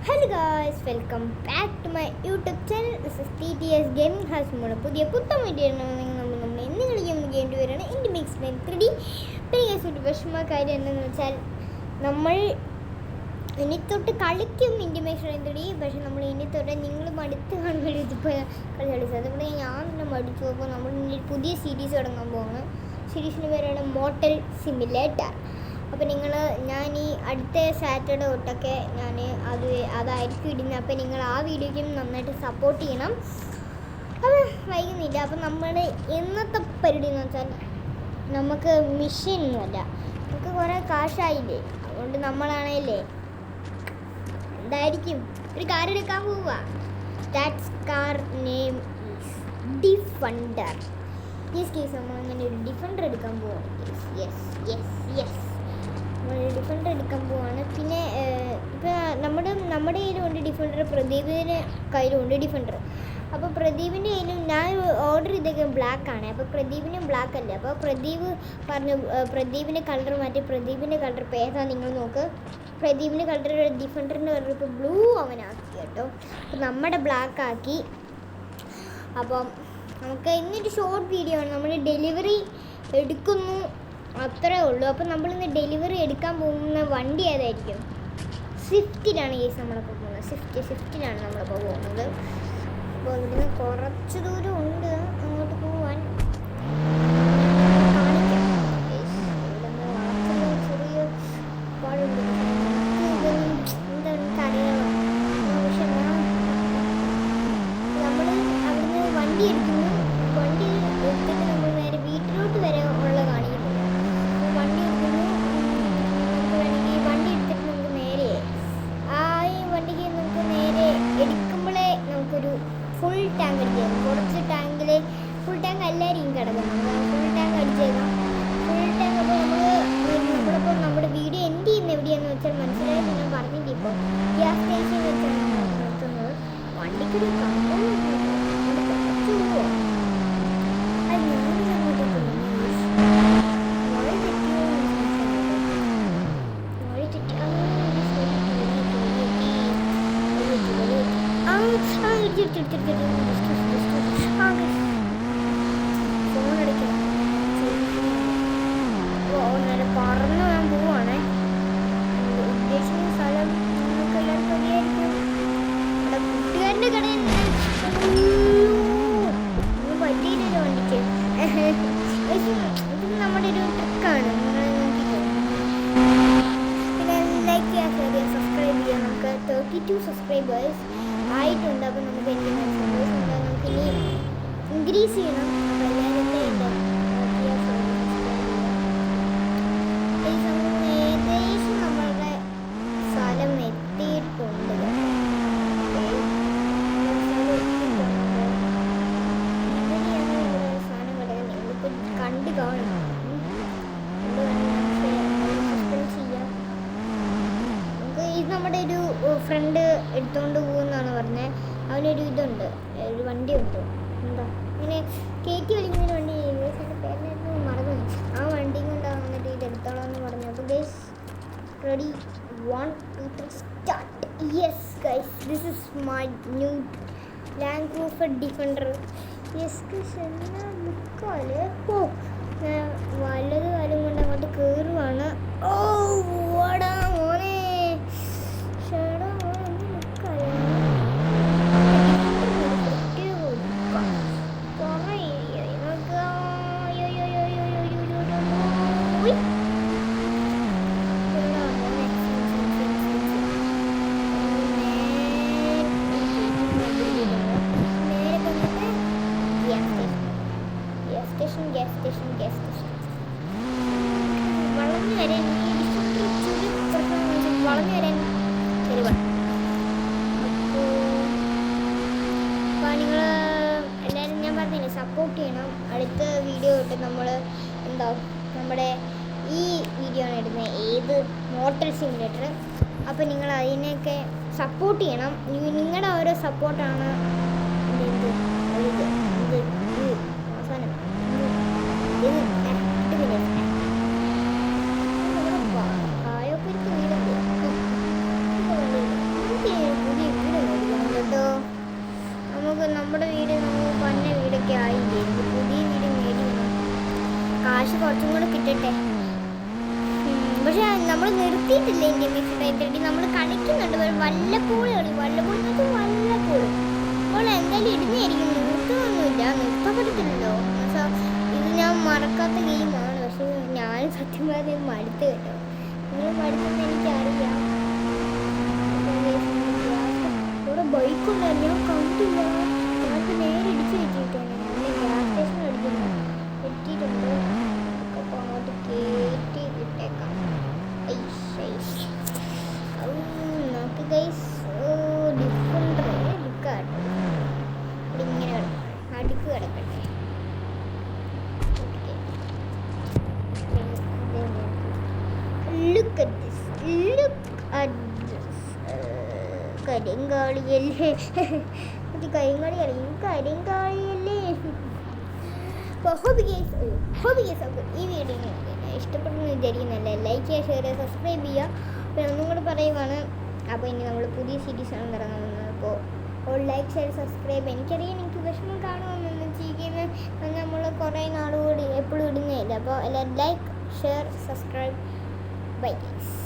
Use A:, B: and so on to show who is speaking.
A: Hello guys, welcome back to my YouTube channel. This is TTS gaming house. നമ്മുടെ പുതിയ പുത്തൻ video നമ്മൾ എന്ന് കളിക്കുന്ന ഗെയിം വരികയാണ് എൻ്റെ മിക്സ് ലൈൻ 3D. പിന്നെ ഗൈസ്, ഒരു വിഷമ കാര്യം എന്താണെന്ന് വെച്ചാൽ നമ്മൾ ഇനി തൊട്ട് കളിക്കും എൻ്റെ മിക്സ് ലൈൻ 3D. പക്ഷേ നമ്മൾ ഇനി തൊട്ട് നിങ്ങൾ മടുത്ത് കാണുമ്പോൾ ഇതിപ്പോൾ കളി കളിച്ചത് അതുകൊണ്ട് ഞാൻ തന്നെ മടിച്ചു. അപ്പോൾ നമ്മൾ ഇനി പുതിയ സീരീസ് തുടങ്ങാൻ പോകുന്നു. സീരീസിൻ്റെ പേരാണ് മോർട്ടൽ സിമുലേറ്റർ. അപ്പോൾ ഞാൻ ഈ അടുത്ത സാറ്റർഡേ തൊട്ടൊക്കെ ഞാൻ അതായിരിക്കും ഇടുന്നത്. അപ്പോൾ നിങ്ങൾ ആ വീഡിയോയ്ക്കും നന്നായിട്ട് സപ്പോർട്ട് ചെയ്യണം. അത് വൈകുന്നില്ല. അപ്പോൾ നമ്മൾ ഇന്നത്തെ പരിപാടി എന്ന് വെച്ചാൽ നമുക്ക് മിഷനൊന്നുമല്ല, നമുക്ക് കുറേ കാശായില്ലേ, അതുകൊണ്ട് നമ്മളാണല്ലേ എന്തായിരിക്കും ഒരു കാർ എടുക്കാൻ പോവുക. That's car name is defender. Yes case, നമ്മളങ്ങനെ ഒരു ഡിഫൻഡർ എടുക്കാൻ പോവാണ്. യെസ് യെസ് യെസ് നമ്മൾ ഡിഫൻഡർ എടുക്കാൻ പോവാണ്. പിന്നെ ഇപ്പോൾ നമ്മുടെ കയ്യിലുണ്ട് ഡിഫൻഡർ, പ്രദീപിൻ്റെ കയ്യിലുണ്ട് ഡിഫൻഡർ. അപ്പോൾ പ്രദീപിൻ്റെ കയ്യിലും ഞാൻ ഓർഡർ ചെയ്തൊക്കെ ബ്ലാക്കാണ്. അപ്പോൾ പ്രദീപിനും ബ്ലാക്ക് അല്ലേ. അപ്പോൾ പ്രദീപ് പറഞ്ഞു പ്രദീപിൻ്റെ കളർ മാറ്റി. പ്രദീപിൻ്റെ കളർ ഇപ്പോൾ ഏതാ നിങ്ങൾ നോക്ക്. പ്രദീപിൻ്റെ കളർ ഡിഫൻഡറിൻ്റെ കളർ ഇപ്പോൾ ബ്ലൂ അവനാക്കി കേട്ടോ. അപ്പോൾ നമ്മുടെ ബ്ലാക്ക് ആക്കി. അപ്പം നമുക്ക് ഇന്നൊരു ഷോർട്ട് വീഡിയോ ആണ്. നമ്മൾ ഡെലിവറി എടുക്കുന്നു, അത്രേ ഉള്ളൂ. അപ്പം നമ്മളിന്ന് ഡെലിവറി എടുക്കാൻ പോകുന്ന വണ്ടി ഏതായിരിക്കും? സ്വിഫ്റ്റിലാണ് കേസ് നമ്മളിപ്പോൾ പോകുന്നത്. സ്വിഫ്റ്റിലാണ് നമ്മളിപ്പോൾ പോകുന്നത്. അപ്പോൾ ഇവിടുന്ന് കുറച്ച് ദൂരം ഉണ്ട് അങ്ങോട്ട് പോവാൻ. കാണിക്കാം. ഇവിടുന്ന് വളർത്തുന്ന ചെറിയ പാടുണ്ട്. എന്താണ് അറിയാമോ? പക്ഷെ നമ്മൾ അവിടുന്ന് വണ്ടി എടുക്കുന്നു. വണ്ടി എടുത്തിട്ട് നമ്മൾ നേരെ വീട്ടിലോട്ട് വരെ ഉള്ള കാണിക്കുന്നു. വണ്ടി എടുക്കുന്നു. നമുക്ക് വേണമെങ്കിൽ വണ്ടി എടുത്തിട്ട് നമുക്ക് നേരെ ഈ വണ്ടിക്ക് നമുക്ക് നേരെ എടുക്കുമ്പോഴേ നമുക്കൊരു ഫുൾ ടാങ്ക് അടിക്കാം. കുറച്ച് ടാങ്കിൽ ഫുൾ ടാങ്ക് എല്ലാവരെയും കിടക്കണം. ഫുൾ ടാങ്ക് അടിച്ചേക്കാം. ഫുൾ ടാങ്ക് അപ്പോൾ നമ്മളിപ്പോൾ നമ്മുടെ വീഡിയോ എൻഡ് ചെയ്യുന്ന എവിടെയാണെന്ന് വെച്ചാൽ മനസ്സിലായിട്ട് ഞാൻ പറഞ്ഞില്ല. ഇപ്പോൾ ഗ്യാസ് സ്റ്റേഷൻ വെച്ചാണ് നമ്മൾ നിർത്തുന്നത്. വണ്ടിക്കൊരു കമ്പം കുറച്ച് പോവോ അത് ഞാനൊരു അങ്ങോട്ട് പോകുന്നു. ഫോൺ അടിക്കണം. നേരെ പറന്ന് ഞാൻ പോവാണേ. ഉദ്ദേശിക്കുന്ന സ്ഥലം നിങ്ങൾക്ക് എല്ലാവർക്കും അറിയായിരിക്കും. ഇവിടെ കൂട്ടുകാരൻ്റെ കടയിൽ ഒന്നും പറ്റിയില്ലല്ലോ വണ്ടിക്ക്. ഇത് നമ്മുടെ ഒരു ട്രിക്കാണ്. നിങ്ങൾ നോക്കിക്കോ. പിന്നെ ലൈക്ക് ചെയ്യുക, ഷെയർ ചെയ്യുക, സബ്സ്ക്രൈബ് ചെയ്യുക. നമുക്ക് 32 സബ്സ്ക്രൈബേഴ്സ് ആയിട്ടുണ്ട്. അപ്പോൾ നമുക്ക് എനിക്ക് സന്തോഷം ഉണ്ട്. നമുക്ക് ഇനി ഇൻക്രീസ് ചെയ്യണം. അപ്പോൾ എല്ലാവരും ഏകദേശം നമ്മളുടെ സ്ഥലം എത്തിയിട്ടുണ്ട്. സാധനം കിടക്കാൻ നിങ്ങളിപ്പോൾ കണ്ടു കാണും. ഇത് നമ്മുടെ ഒരു ഫ്രണ്ട് എടുത്തുകൊണ്ട് പോകുമെന്നാണ് പറഞ്ഞത്. അവനൊരു ഇതുണ്ട്, ഒരു വണ്ടിയുണ്ട്. എന്താ ഇങ്ങനെ കയറ്റി വലിക്കുന്നൊരു വണ്ടി. എൻ്റെ പേരിനായിരുന്നു മറന്നു. ആ വണ്ടിയും കൊണ്ട് വന്നിട്ട് ഇത് എടുത്തോളാമെന്ന് പറഞ്ഞു. അപ്പോൾ guys ready, 1 2 3 start. Yes guys, this is my new land cruiser defender. Yes guys, എന്നാ ലുക്കാല്. ഓ, വലത് കാലം കൊണ്ട് അങ്ങോട്ട് കയറുവാണ്. ഓ ഓടാ മോനെ. ഗ്യാസ് സ്റ്റേഷൻ വളഞ്ഞു വരാൻ വളഞ്ഞു വരാൻ തരുവാണ്. അപ്പോൾ നിങ്ങൾ എല്ലാവരും ഞാൻ പറഞ്ഞില്ലേ സപ്പോർട്ട് ചെയ്യണം. അടുത്ത വീഡിയോ തൊട്ട് നമ്മൾ നമ്മുടെ ഈ വീഡിയോ ആണ് ഇടുന്നത്, ഏത് മോർട്ടൽ സിമുലേറ്റർ. അപ്പോൾ നിങ്ങൾ അതിനെയൊക്കെ സപ്പോർട്ട് ചെയ്യണം. നിങ്ങളുടെ ഓരോ സപ്പോർട്ടാണ് അവസാനം കായൊക്കെ എനിക്ക് വീടുണ്ട്. നമ്മൾ നിർത്തിയിട്ടില്ല ഇന്ത്യൻ ബേസ് ടൈം നമ്മൾ കളിക്കുന്നുണ്ട്. വല്ലപ്പോഴും വല്ലപ്പോഴും അപ്പോൾ എന്തായാലും ഇടുന്നതായിരിക്കും. നിർത്തുന്നൊന്നുമില്ല, നിർത്താൻ പറ്റത്തില്ലല്ലോ. ഇത് ഞാൻ മറക്കാത്ത ഗെയിമാണ്. പക്ഷേ ഞാൻ സത്യം പറഞ്ഞാൽ മടുത്ത് കേട്ടോ. നിങ്ങൾ മടുത്തെന്ന് എനിക്കറിയാം. ഇവിടെ ബൈക്കുണ്ടായിരുന്നു, ഞാൻ കണ്ടില്ല. ഞാനിപ്പോൾ നേരെ ഇടിച്ച് വെച്ചിട്ടാണ്. പിന്നെ ഗ്യാസ് സ്റ്റേഷൻ അടിക്കുന്നു എത്തിയിട്ടുണ്ട്. അപ്പോൾ അങ്ങോട്ട് കയറ്റി ഇട്ടേക്കാം. നോക്കി ഗൈസ്, ഡിഫറൻറ്റ് ലുക്കാട്ടോ. ഇവിടെ ഇങ്ങനെ അടുക്ക് കിടക്കട്ടെ. Look at this. കരിങ്കാളിയല്ലേ കരിങ്കാളിയല്ലേ. ഈ വീഡിയോ ഇഷ്ടപ്പെടുന്നു വിചാരിക്കുന്നല്ലേ. ലൈക്ക് ചെയ്യുക, ഷെയർ ചെയ്യുക, സബ്സ്ക്രൈബ് ചെയ്യുക. പിന്നെ ഒന്നും കൂടെ പറയുവാണ്, അപ്പോൾ ഇനി നമ്മൾ പുതിയ സീരീസാണ് ഇറങ്ങുന്നത്. അപ്പോൾ ലൈക്ക് ഷെയർ സബ്സ്ക്രൈബ്. എനിക്കറിയാം എനിക്ക് വിഷമം കാണുമെന്നൊന്നും ചെയ്യുന്നത് നമ്മൾ കുറേ നാളുകൂടി എപ്പോഴും ഇടുന്നതല്ല. അപ്പോൾ എല്ലാവരും like share subscribe. Bye guys.